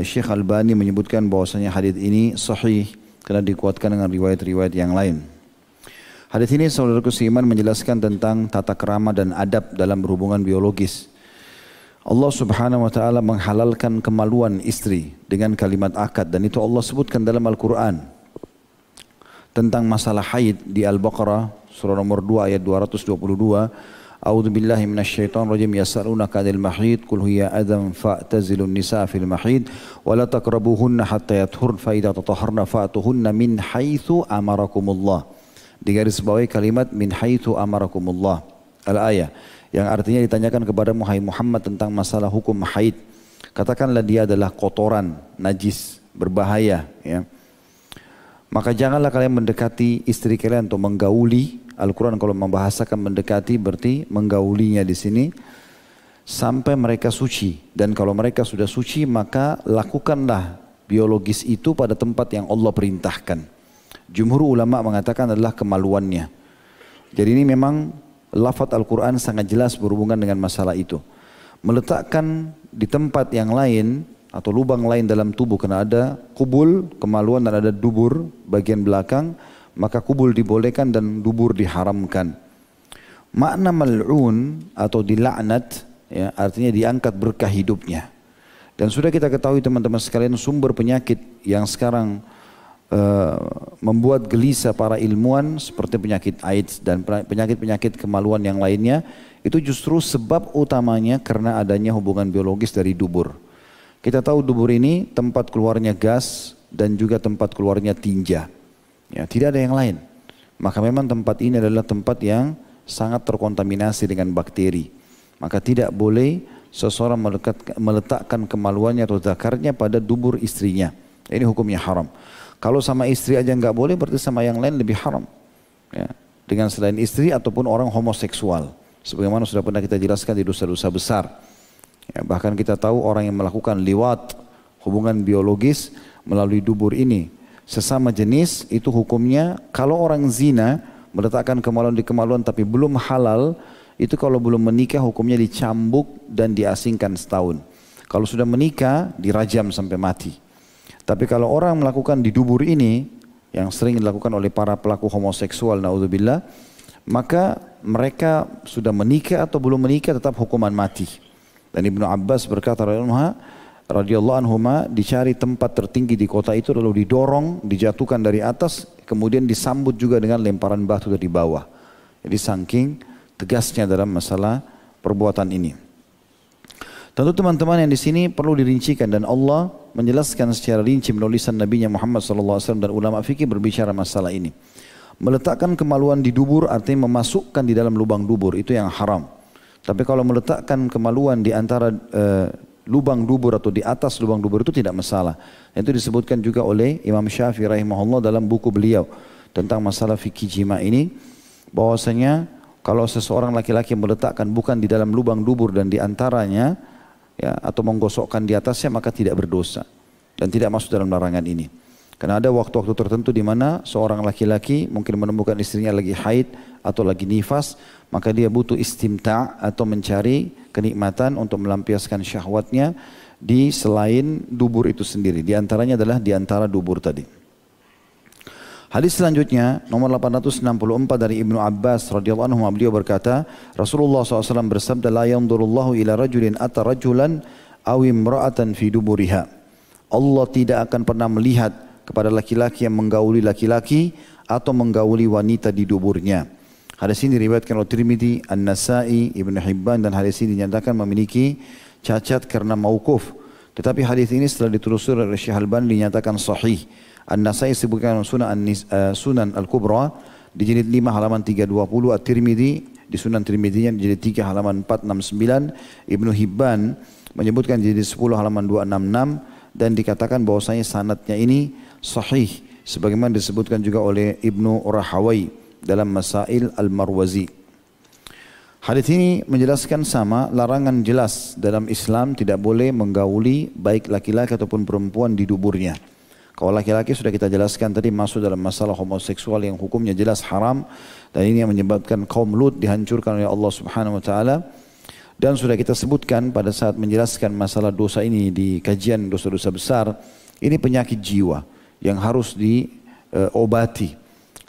Syekh Albani menyebutkan bahwasanya hadis ini sahih karena dikuatkan dengan riwayat-riwayat yang lain. Hadis ini saudaraku seiman menjelaskan tentang tata krama dan adab dalam berhubungan biologis. Allah Subhanahu wa taala menghalalkan kemaluan istri dengan kalimat akad, dan itu Allah sebutkan dalam Al-Qur'an tentang masalah haid di Al-Baqarah surah nomor 2 ayat 222. A'udzu billahi minasyaitonir rajim, yas'alunaka 'anil mahid qul hiya adam fa'tazilun nisaa fil mahid wa la taqrabuhunna hatta yathurna fa idza tatahharna fa'tuhunna min haitsu amarakumullah. Digaris bawahi kalimat min haitsu amarakumullah al-ayah, yang artinya ditanyakan kepada Muhammad tentang masalah hukum haid. Katakanlah dia adalah kotoran, najis, berbahaya, ya. Maka janganlah kalian mendekati istri kalian untuk menggauli. Al-Quran kalau membahasakan mendekati berarti menggaulinya di sini sampai mereka suci. Dan kalau mereka sudah suci maka lakukanlah biologis itu pada tempat yang Allah perintahkan. Jumhur ulama mengatakan adalah kemaluannya. Jadi ini memang lafaz Al-Quran sangat jelas berhubungan dengan masalah itu. Meletakkan di tempat yang lain atau lubang lain dalam tubuh, karena ada kubul, kemaluan, dan ada dubur bagian belakang, maka kubul dibolehkan dan dubur diharamkan. Makna mal'un atau dilaknat, ya, artinya diangkat berkah hidupnya. Dan sudah kita ketahui teman-teman sekalian, sumber penyakit yang sekarang membuat gelisah para ilmuwan seperti penyakit AIDS dan penyakit-penyakit kemaluan yang lainnya, itu justru sebab utamanya karena adanya hubungan biologis dari dubur. Kita tahu dubur ini tempat keluarnya gas dan juga tempat keluarnya tinja. Ya, tidak ada yang lain. Maka memang tempat ini adalah tempat yang sangat terkontaminasi dengan bakteri. Maka tidak boleh seseorang meletakkan kemaluannya atau zakarnya pada dubur istrinya. Ini hukumnya haram. Kalau sama istri aja nggak boleh, berarti sama yang lain lebih haram. Ya, dengan selain istri ataupun orang homoseksual. Sebagaimana sudah pernah kita jelaskan di dosa-dosa besar. Ya, bahkan kita tahu orang yang melakukan liwat, hubungan biologis melalui dubur ini, sesama jenis, itu hukumnya kalau orang zina meletakkan kemaluan di kemaluan tapi belum halal, itu kalau belum menikah hukumnya dicambuk dan diasingkan setahun. Kalau sudah menikah dirajam sampai mati. Tapi kalau orang melakukan di dubur ini, yang sering dilakukan oleh para pelaku homoseksual, naudzubillah, maka mereka sudah menikah atau belum menikah tetap hukuman mati. Dan Ibnu Abbas berkata radhiyallahu anhuma, dicari tempat tertinggi di kota itu lalu didorong, dijatuhkan dari atas, kemudian disambut juga dengan lemparan batu dari bawah. Jadi saking tegasnya dalam masalah perbuatan ini. Tentu teman-teman yang di sini perlu dirincikan, dan Allah menjelaskan secara rinci melalui lisan Nabi Muhammad SAW, dan ulama fikih berbicara masalah ini. Meletakkan kemaluan di dubur artinya memasukkan di dalam lubang dubur, itu yang haram. Tapi kalau meletakkan kemaluan di antara lubang dubur atau di atas lubang dubur itu tidak masalah. Itu disebutkan juga oleh Imam Syafi'i rahimahullah dalam buku beliau tentang masalah fikih jima ini, bahwasanya kalau seseorang laki-laki meletakkan bukan di dalam lubang dubur dan di antaranya, ya, atau menggosokkan di atasnya, maka tidak berdosa dan tidak masuk dalam larangan ini. Karena ada waktu-waktu tertentu di mana seorang laki-laki mungkin menemukan istrinya lagi haid atau lagi nifas, maka dia butuh istimta' atau mencari kenikmatan untuk melampiaskan syahwatnya di selain dubur itu sendiri. Di antaranya adalah di antara dubur tadi. Hadis selanjutnya nomor 864 dari Ibnu Abbas radhiyallahu anhu, beliau berkata, Rasulullah SAW bersabda, la yanzurullahu ila rajulin ata rajulan aw imra'atan fi duburiha. Allah tidak akan pernah melihat kepada laki-laki yang menggauli laki-laki atau menggauli wanita di duburnya. Hadis ini diriwayatkan oleh Tirmidzi, An-Nasa'i, Ibnu Hibban, dan hadis ini dinyatakan memiliki cacat karena mauquf. Tetapi hadis ini setelah ditelusuri oleh Syekh Albani dinyatakan sahih. An-Nasa'i sebutkan Sunan Al-Kubra di jilid 5 halaman 320, At-Tirmidzi di Sunan Tirmidzi di jilid 3 halaman 469, Ibnu Hibban menyebutkan di jilid 10 halaman 266, dan dikatakan bahwasanya sanadnya ini sahih sebagaimana disebutkan juga oleh Ibnu Rahawai dalam Masail Al-Marwazi. Hadis ini menjelaskan sama larangan jelas dalam Islam tidak boleh menggauli baik laki-laki ataupun perempuan di duburnya. Kalau laki-laki sudah kita jelaskan tadi masuk dalam masalah homoseksual yang hukumnya jelas haram, dan ini yang menyebabkan kaum Lut dihancurkan oleh Allah Subhanahu wa taala. Dan sudah kita sebutkan pada saat menjelaskan masalah dosa ini di kajian dosa-dosa besar, ini penyakit jiwa yang harus diobati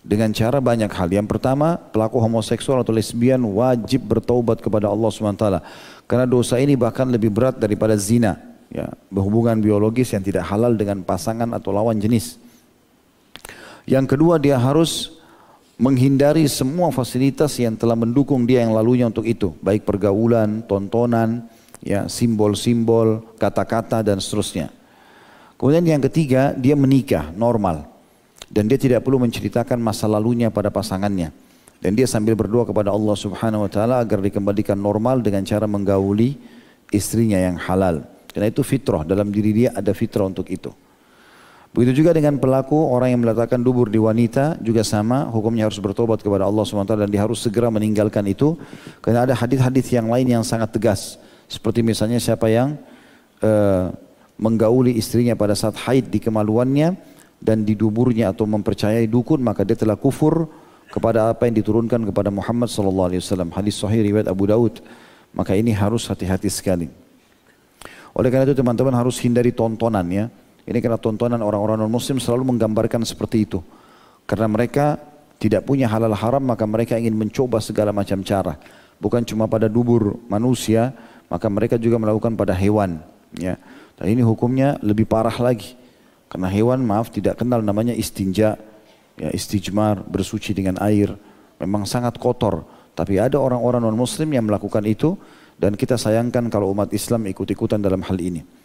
dengan cara banyak hal. Yang pertama, pelaku homoseksual atau lesbian wajib bertaubat kepada Allah SWT. Karena dosa ini bahkan lebih berat daripada zina, ya, berhubungan biologis yang tidak halal dengan pasangan atau lawan jenis. Yang kedua, dia harus menghindari semua fasilitas yang telah mendukung dia yang lalunya untuk itu, baik pergaulan, tontonan, ya, simbol-simbol, kata-kata dan seterusnya. Kemudian yang ketiga, dia menikah normal dan dia tidak perlu menceritakan masa lalunya pada pasangannya. Dan dia sambil berdoa kepada Allah Subhanahu wa taala agar dikembalikan normal dengan cara menggauli istrinya yang halal. Karena itu fitrah, dalam diri dia ada fitrah untuk itu. Begitu juga dengan pelaku orang yang meletakkan dubur di wanita, juga sama, hukumnya harus bertobat kepada Allah SWT dan dia harus segera meninggalkan itu. Karena ada hadis-hadis yang lain yang sangat tegas. Seperti misalnya siapa yang menggauli istrinya pada saat haid di kemaluannya dan di duburnya atau mempercayai dukun, maka dia telah kufur kepada apa yang diturunkan kepada Muhammad SAW. Hadis sahih riwayat Abu Daud. Maka ini harus hati-hati sekali. Oleh karena itu teman-teman harus hindari tontonan, ya. Ini karena tontonan orang-orang non-muslim selalu menggambarkan seperti itu. Karena mereka tidak punya halal haram, maka mereka ingin mencoba segala macam cara. Bukan cuma pada dubur manusia, maka mereka juga melakukan pada hewan. Ya. Dan ini hukumnya lebih parah lagi. Karena hewan, maaf, tidak kenal namanya istinja, ya, istijmar, bersuci dengan air. Memang sangat kotor. Tapi ada orang-orang non-muslim yang melakukan itu, dan kita sayangkan kalau umat Islam ikut-ikutan dalam hal ini.